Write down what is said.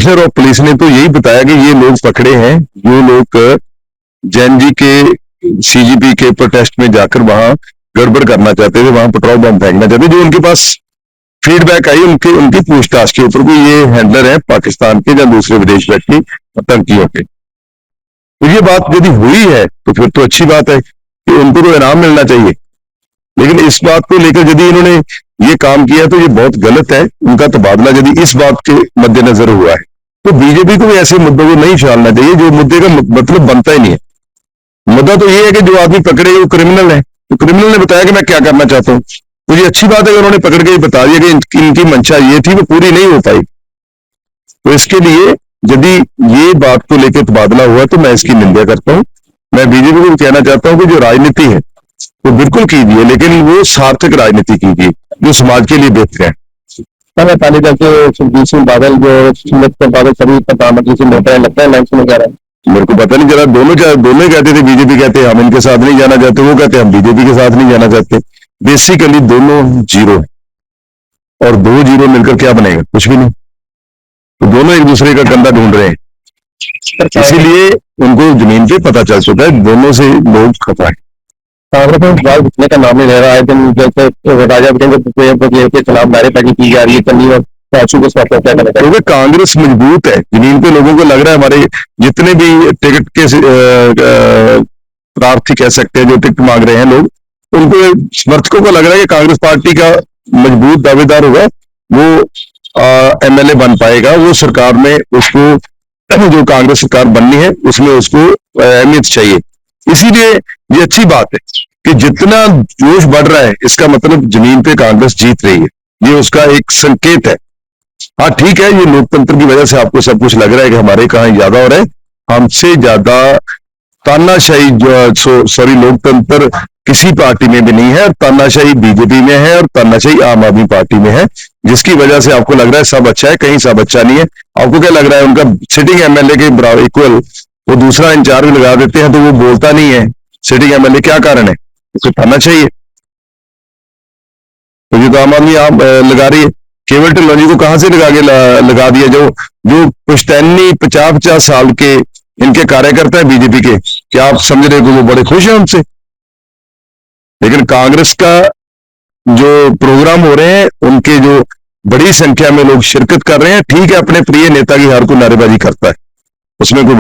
Commissioner of police ने तो यही बताया कि ये लोग पकड़े हैं, ये लोग जैन जी के सीजीपी के प्रोटेस्ट में जाकर वहां गड़बड़ करना चाहते थे, वहां पेट्रोल बम फेंकना चाहते, जो उनके पास फीडबैक आई उनकी उनकी पूछताछ के ऊपर भी ये हैंडलर है पाकिस्तान के या दूसरे विदेश व्यक्ति आतंकियों के। तो ये बात यदि हुई है तो फिर तो अच्छी बात है कि उनको तो इनाम मिलना चाहिए, लेकिन इस बात को लेकर यदि इन्होंने ये काम किया तो ये बहुत गलत है। उनका तबादला यदि इस बात के मद्देनजर हुआ है तो बीजेपी को भी ऐसे मुद्दों को नहीं छालना चाहिए जो मुद्दे का मतलब बनता ही नहीं है। मुद्दा तो ये है कि जो आदमी पकड़े वो क्रिमिनल है, तो क्रिमिनल ने बताया कि मैं क्या करना चाहता हूं, तो ये अच्छी बात है कि उन्होंने पकड़ के बता दिया कि इनकी मंशा ये थी, वो पूरी नहीं हो पाई। तो इसके लिए यदि ये बात को लेकर तबादला हुआ तो मैं इसकी निंदा करता हूं। मैं बीजेपी को कहना चाहता हूं कि जो राजनीति है वो बिल्कुल कीजिए, लेकिन वो सार्थक राजनीति कीजिए जो समाज के लिए बेहतर है। अकाली दल के सुखबीर सिंह बादल जो बादल सभी प्रधानमंत्री से मिलता है, लगता है इलेक्शन वगैरह, मेरे को पता नहीं, जरा दोनों कहते थे, बीजेपी कहते हम इनके साथ नहीं जाना चाहते, वो कहते हम बीजेपी के साथ नहीं जाना चाहते। बेसिकली दोनों जीरो है और 2 जीरो मिलकर क्या बनेगा, कुछ भी नहीं। तो दोनों एक दूसरे का कंधा ढूंढ रहे हैं, इसीलिए उनको जमीन पे पता चल चुका है दोनों से लोग खतरा है। कांग्रेस में फिलहाल जितने का नाम नहीं ले रहा है, दिन जैसे राजा के खिलाफ नारेबाजी की जा रही है, कन्नी और क्योंकि कांग्रेस मजबूत है, जमीन पे लोगों को लग रहा है, हमारे जितने भी टिकट के प्रार्थी कह सकते हैं जो टिकट मांग रहे हैं लोग, उनको समर्थकों को लग रहा है कि कांग्रेस पार्टी का मजबूत दावेदार होगा, वो एमएलए बन पाएगा, वो सरकार में उसको जो कांग्रेस सरकार बननी है उसमें उसको अहमियत चाहिए। इसीलिए ये अच्छी बात है कि जितना जोश बढ़ रहा है इसका मतलब जमीन पे कांग्रेस जीत रही है, ये उसका एक संकेत है। हाँ ठीक है, ये लोकतंत्र की वजह से आपको सब कुछ लग रहा है कि हमारे कहां ज्यादा हो रहा है, हमसे ज्यादा तानाशाही सॉरी लोकतंत्र किसी पार्टी में भी नहीं है, तानाशाही बीजेपी में है और तानाशाही आम आदमी पार्टी में है, जिसकी वजह से आपको लग रहा है सब अच्छा है, कहीं सब अच्छा नहीं है। आपको क्या लग रहा है, उनका सिटिंग एमएलए के बराबर इक्वल वो दूसरा इंचार्ज लगा देते हैं तो वो बोलता नहीं है सिटिंग एमएलए, क्या कारण है, उसको तानाशाही है। तो ये तो आम आदमी आप लगा रही है। केवल टेक्नोलॉजी को कहां से लगा दिया, जो पुश्तैनी 50-50 साल के इनके कार्यकर्ता है बीजेपी के, क्या आप समझ रहे हो वो बड़े खुश हैं उनसे? लेकिन कांग्रेस का जो प्रोग्राम हो रहे हैं उनके जो बड़ी संख्या में लोग शिरकत कर रहे हैं, ठीक है, अपने प्रिय नेता की हार को नारेबाजी करता है, उसमें कोई